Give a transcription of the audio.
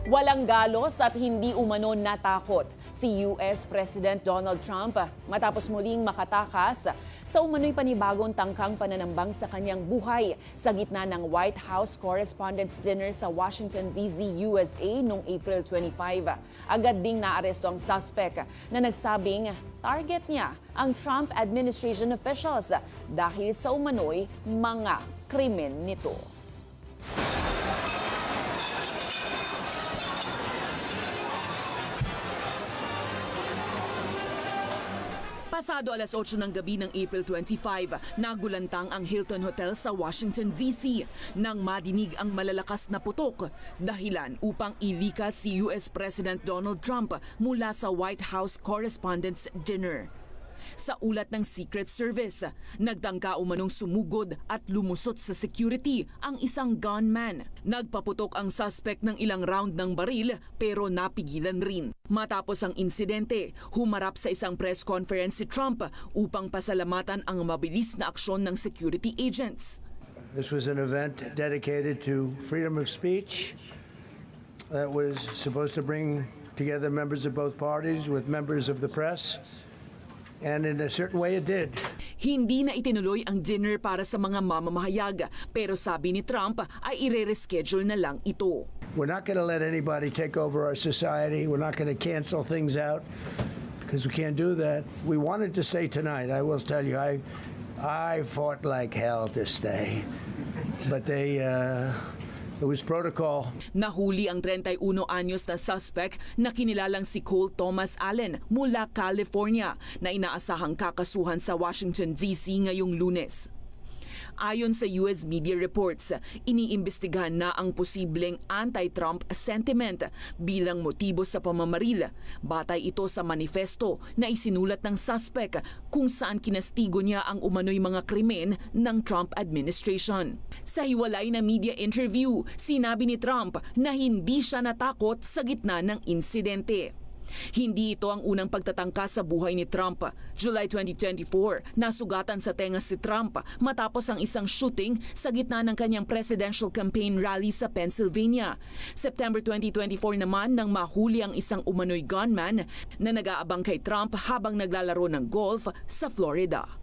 Walang galos at hindi umano natakot si US President Donald Trump matapos muling makatakas sa umano'y panibagong tangkang pananambang sa kanyang buhay sa gitna ng White House Correspondents' Dinner sa Washington, D.C., USA noong April 25. Agad ding naaresto ang suspect na nagsabing target niya ang Trump administration officials dahil sa umano'y mga krimen nito. Pasado alas 8 ng gabi ng April 25, nagulantang ang Hilton Hotel sa Washington, D.C. nang madinig ang malalakas na putok. Dahilan upang ilikas si US President Donald Trump mula sa White House Correspondents' Dinner. Sa ulat ng Secret Service, nagtangka umanong sumugod at lumusot sa security ang isang gunman. Nagpaputok ang suspect ng ilang round ng baril pero napigilan rin. Matapos ang insidente, humarap sa isang press conference si Trump upang pasalamatan ang mabilis na aksyon ng security agents. This was an event dedicated to freedom of speech that was supposed to bring together members of both parties with members of the press. And in a certain way it did. Hindi na itinuloy ang dinner para sa mga mamamahayag, pero sabi ni Trump ay ire-reschedule na lang ito. We're not going to let anybody take over our society. We're not going to cancel things out because we can't do that. We wanted to stay tonight. I will tell you, I fought like hell to stay. But it was protocol. Nahuli ang 31 anyos na suspect na kinilalang si Cole Thomas Allen mula California na inaasahang kakasuhan sa Washington, D.C. ngayong Lunes. Ayon sa US media reports, iniimbestigahan na ang posibleng anti-Trump sentiment bilang motibo sa pamamaril. Batay ito sa manifesto na isinulat ng suspect kung saan kinastigo niya ang umano'y mga krimen ng Trump administration. Sa hiwalay na media interview, sinabi ni Trump na hindi siya natakot sa gitna ng insidente. Hindi ito ang unang pagtatangka sa buhay ni Trump. July 2024, nasugatan sa tenga si Trump matapos ang isang shooting sa gitna ng kanyang presidential campaign rally sa Pennsylvania. September 2024 naman nang mahuli ang isang umano'y gunman na nag-aabang kay Trump habang naglalaro ng golf sa Florida.